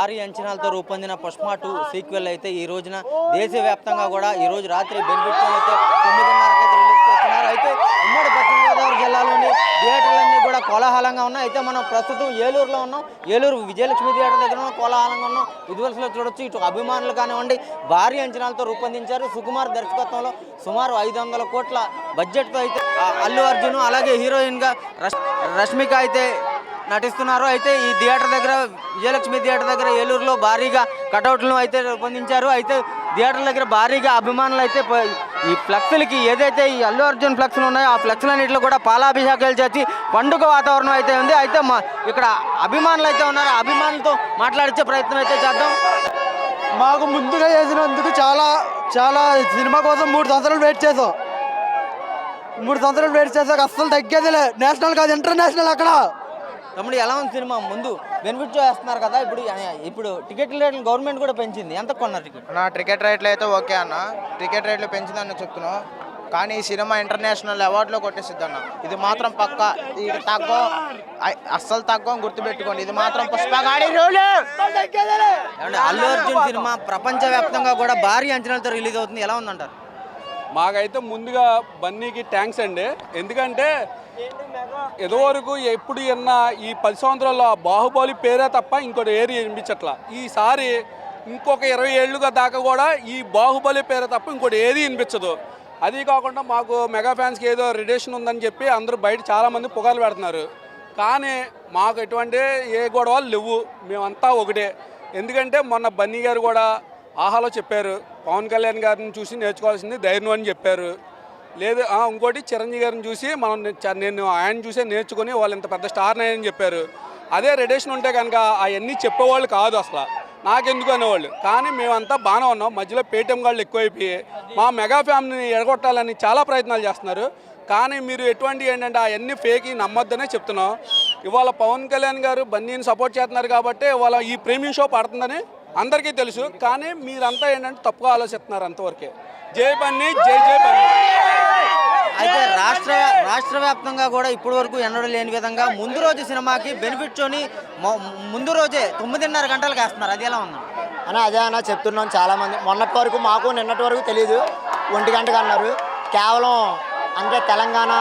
భారీ అంచనాలతో రూపొందిన పుష్ప 2 సీక్వెల్ అయితే ఈ రోజున దేశవ్యాప్తంగా కూడా ఈ రోజు రాత్రి బెనిఫిట్ అయితే 9:30కి రిలీజ్ చేస్తున్నారు. అయితే ఉమ్మడి పశ్చిమ గోదావరి జిల్లాలోని థియేటర్లన్నీ కూడా కోలాహలంగా ఉన్నాయి. అయితే మనం ప్రస్తుతం ఏలూరులో ఉన్నాం. ఏలూరు విజయలక్ష్మి థియేటర్ దగ్గర కోలాహలంగా ఉన్నాం. విజువల్స్లో చూడొచ్చు. ఇటు అభిమానులు కానివ్వండి భారీ అంచనాలతో రూపొందించారు. సుకుమార్ దర్శకత్వంలో సుమారు 500 కోట్ల బడ్జెట్తో అయితే అల్లు అర్జున్ అలాగే హీరోయిన్గా రష్మిక అయితే నటిస్తున్నారు. అయితే ఈ థియేటర్ దగ్గర విజయలక్ష్మి థియేటర్ దగ్గర ఏలూరులో భారీగా కటౌట్లను అయితే రూపొందించారు. అయితే థియేటర్ దగ్గర భారీగా అభిమానులు అయితే ఈ ఫ్లెక్స్లకి ఏదైతే ఈ అల్లు అర్జున్ ఫ్లెక్స్లు ఉన్నాయో ఆ ఫ్లెక్స్లన్నింటిలో కూడా పాలాభిషేకాలు చేసి పండుగ వాతావరణం అయితే ఉంది. అయితే ఇక్కడ అభిమానులు అయితే ఉన్నారు. అభిమానులతో మాట్లాడించే ప్రయత్నం అయితే చేద్దాం. మాకు ముందుగా చేసినందుకు చాలా చాలా సినిమా కోసం 3 సంవత్సరాలు వెయిట్ చేసాం. 3 సంవత్సరాలు వెయిట్ చేసాక అస్సలు తగ్గేదిలే. నేషనల్ కాదు ఇంటర్నేషనల్. అక్కడ తమ్ముడు ఎలా ఉంది సినిమా? ముందు బెనిఫిట్ చేస్తున్నారు కదా, ఇప్పుడు టికెట్ రేట్లు గవర్నమెంట్ కూడా పెంచింది. ఎంత కొన్నారు టికెట్? నా టికెట్ రేట్లు అయితే ఓకే అన్న. టికెట్ రేట్లు పెంచిందని చెప్తున్నావు, కానీ ఈ సినిమా ఇంటర్నేషనల్ అవార్డులో కొట్టేసిద్ది అన్న. ఇది మాత్రం పక్క. ఇది తగ్గం, అస్సలు తగ్గం, గుర్తుపెట్టుకోండి. ఇది మాత్రం పుష్పగాడి రోలు. అల్లు అర్జున్ సినిమా ప్రపంచవ్యాప్తంగా కూడా భారీ అంచనాలతో రిలీజ్ అవుతుంది. ఎలా ఉందంటారు? మాకైతే ముందుగా బన్నీకి థ్యాంక్స్ అండి. ఎందుకంటే ఎదువరకు ఎప్పుడు విన్న ఈ 10 సంవత్సరాల్లో బాహుబలి పేరే తప్ప ఇంకోటి ఏరి వినిపించట్లా. ఈసారి ఇంకొక 20 ఏళ్ళుగా దాకా కూడా ఈ బాహుబలి పేరే తప్ప ఇంకోటి ఏది వినిపించదు. అది కాకుండా మాకు మెగా ఫ్యాన్స్కి ఏదో రిలేషన్ ఉందని చెప్పి అందరూ బయట చాలామంది పుకార్లు పెడుతున్నారు. కానీ మాకు ఎటువంటి ఏ గొడవలు లేవు. మేమంతా ఒకటే. ఎందుకంటే మొన్న బన్నీ గారు కూడా ఆహాలో చెప్పారు, పవన్ కళ్యాణ్ గారిని చూసి నేర్చుకోవాల్సింది ధైర్యం అని చెప్పారు. లేదు ఇంకోటి చిరంజీవి గారిని చూసి నేను ఆయన చూసే నేర్చుకుని వాళ్ళు ఇంత పెద్ద స్టార్ అయ్యని చెప్పారు. అదే రిలేషన్ ఉంటే కనుక అవన్నీ చెప్పేవాళ్ళు కాదు అసలు, నాకెందుకు అనేవాళ్ళు. కానీ మేమంతా బాగానే ఉన్నాం. మధ్యలో పేటీఎం గాళ్ళు ఎక్కువైపోయి మా మెగా ఫ్యామిలీని ఎడగొట్టాలని చాలా ప్రయత్నాలు చేస్తున్నారు. కానీ మీరు ఎటువంటి ఏంటంటే అవన్నీ ఫేక్, నమ్మొద్దనే చెప్తున్నాం. ఇవాళ పవన్ కళ్యాణ్ గారు బన్నీని సపోర్ట్ చేస్తున్నారు కాబట్టి ఇవాళ ఈ ప్రీమియం షో పడుతుందని అందరికీ తెలుసు. కానీ మీరంతా ఏంటంటే తప్పుగా ఆలోచిస్తున్నారు అంతవరకే. జై బన్నీ, జై జై బన్నీ. అయితే రాష్ట్ర వ్యాప్తంగా కూడా ఇప్పటి వరకు ఎన్నడూ లేని విధంగా ముందు రోజు సినిమాకి బెనిఫిట్ షోని ముందు రోజే 9:30 గంటలకు వేస్తున్నారు. అది ఎలా ఉంది అని అదే అన్న చెప్తున్నాం. చాలామంది మొన్నటి వరకు మాకు నిన్నటి వరకు తెలియదు, 1 గంటకు అన్నారు. కేవలం అంటే తెలంగాణ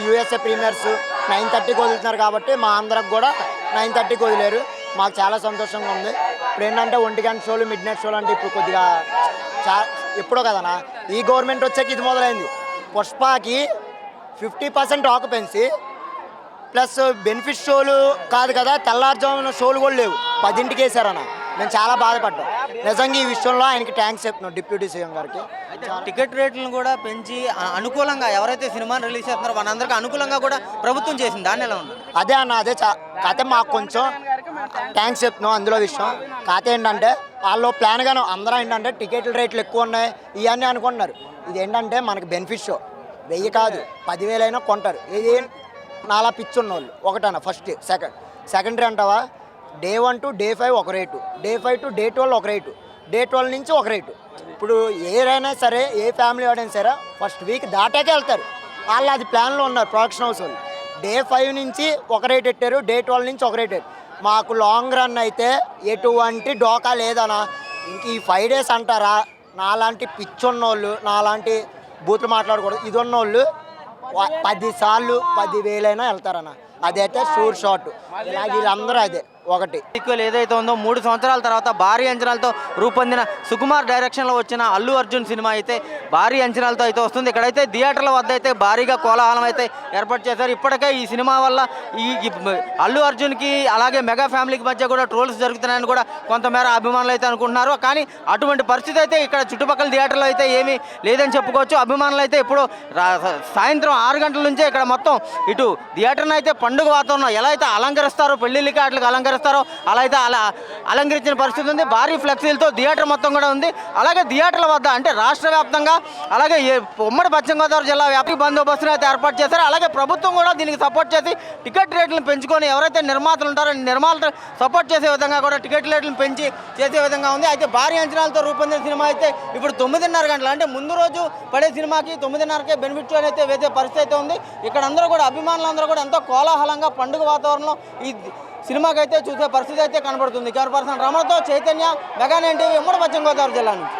యూఎస్ఏ ప్రీమియర్స్ 9:30కి వదులుతున్నారు కాబట్టి మా అందరికి కూడా 9:30కి వదిలేరు. మాకు చాలా సంతోషంగా ఉంది. ఇప్పుడు ఏంటంటే 1 గంట షోలు, మిడ్ నైట్ షోలు అంటే ఇప్పుడు కొద్దిగా ఎప్పుడో కదనా. ఈ గవర్నమెంట్ వచ్చాక ఇది మొదలైంది. పుష్పకి 50% ఆక్యుపెన్సీ ప్లస్ బెనిఫిట్ షోలు కాదు కదా, తెల్లారుజామున షోలు కూడా లేవు. 10ంటికి వేసారన్న. మేము చాలా బాధపడ్డాం నిజంగా. ఈ విషయంలో ఆయనకి థ్యాంక్స్ చెప్తున్నాం, డిప్యూటీ సీఎం గారికి. టికెట్ రేట్లను కూడా పెంచి అనుకూలంగా ఎవరైతే సినిమాని రిలీజ్ చేస్తున్నారో వాళ్ళందరికీ అనుకూలంగా కూడా ప్రభుత్వం చేసింది. దాన్ని ఎలా ఉంది? అదే అన్న, అదే కాకపోతే మాకు కొంచెం థ్యాంక్స్ చెప్తున్నాం అందులో విషయం. కాకపోతే ఏంటంటే వాళ్ళు ప్లాన్గానే అందరూ ఏంటంటే టికెట్ల రేట్లు ఎక్కువ ఉన్నాయి ఇవన్నీ అనుకుంటున్నారు. ఇది ఏంటంటే మనకి బెనిఫిట్ షో 1000 కాదు 10,000 అయినా కొంటారు. ఇది నాలా పిచ్చి ఉన్నోళ్ళు ఒకటన్నా. ఫస్ట్ సెకండరీ అంటావా, డే 1 to డే 5 ఒక రేటు, డే 5 to డే 12 ఒక రేటు, డే 12 నుంచి ఒక రేటు. ఇప్పుడు ఏదైనా సరే ఏ ఫ్యామిలీ వాడైనా సరే ఫస్ట్ వీక్ దాటాకే వెళ్తారు. వాళ్ళు అది ప్లాన్లో ఉన్నారు ప్రొడక్షన్ హౌస్ వాళ్ళు. డే 5 నుంచి ఒక రేట్ పెట్టారు, డే 12 నుంచి ఒక రేట్ పెట్టారు. మాకు లాంగ్ రన్ అయితే ఎటువంటి డోకా లేదనా. ఇంక ఈ 5 days అంటారా, నాలాంటి పిచ్చున్నోళ్ళు, నాలాంటి బూతులు మాట్లాడకూడదు ఇది ఉన్నోళ్ళు 10 సార్లు 10,000 అయినా వెళ్తారన్న. అదైతే షూర్ షాట్. వీళ్ళందరూ అదే ఒకటి. ఈక్వల్ ఏదైతే ఉందో 3 సంవత్సరాల తర్వాత భారీ అంచనాలతో రూపొందిన సుకుమార్ డైరెక్షన్లో వచ్చిన అల్లు అర్జున్ సినిమా అయితే భారీ అంచనాలతో అయితే వస్తుంది. ఇక్కడైతే థియేటర్ల వద్ద అయితే భారీగా కోలాహలం అయితే ఏర్పాటు చేశారు. ఇప్పటికే ఈ సినిమా వల్ల ఈ అల్లు అర్జున్కి అలాగే మెగా ఫ్యామిలీకి మధ్య కూడా ట్రోల్స్ జరుగుతున్నాయని కూడా కొంతమేర అభిమానులు అయితే అనుకుంటున్నారు. కానీ అటువంటి పరిస్థితి అయితే ఇక్కడ చుట్టుపక్కల థియేటర్లో అయితే ఏమీ లేదని చెప్పుకోవచ్చు. అభిమానులు అయితే ఇప్పుడు సాయంత్రం 6 గంటల నుంచే ఇక్కడ మొత్తం ఇటు థియేటర్ని అయితే పండుగ వాతావరణం ఎలా అయితే అలంకరిస్తారో, పెళ్లిళ్ళకి వాటికి అలంకరిస్తారో అలా అయితే అలంకరించిన పరిస్థితి ఉంది. భారీ ఫ్లెక్సీలతో థియేటర్ మొత్తం కూడా ఉంది. అలాగే థియేటర్ల వద్ద అంటే రాష్ట్ర వ్యాప్తంగా అలాగే ఉమ్మడి పశ్చిమ గోదావరి జిల్లా వ్యాప్తి బందోబస్తును అయితే ఏర్పాటు చేశారు. అలాగే ప్రభుత్వం కూడా దీనికి సపోర్ట్ చేసి టికెట్ రేట్లను పెంచుకొని ఎవరైతే నిర్మాతలు ఉంటారో నిర్మాతలు సపోర్ట్ చేసే విధంగా కూడా టికెట్ రేట్లను పెంచి చేసే విధంగా ఉంది. అయితే భారీ అంచనాలతో రూపొందిన సినిమా అయితే ఇప్పుడు 9:30 గంటలు అంటే ముందు రోజు పడే సినిమాకి 9:30కే బెనిఫిట్ షో అయితే వేసే పరిస్థితి అయితే ఉంది. ఇక్కడ అందరూ కూడా అభిమానులందరూ కూడా ఎంతో కోలాహలంగా పండుగ వాతావరణంలో ఈ సినిమాకైతే చూసే పరిస్థితి అయితే కనబడుతుంది. కెమెరా పర్సన్ రమణతో చైతన్య, మెగా 9 టీవీ, ఉమ్మడి పశ్చిమ గోదావరి జిల్లా నుంచి.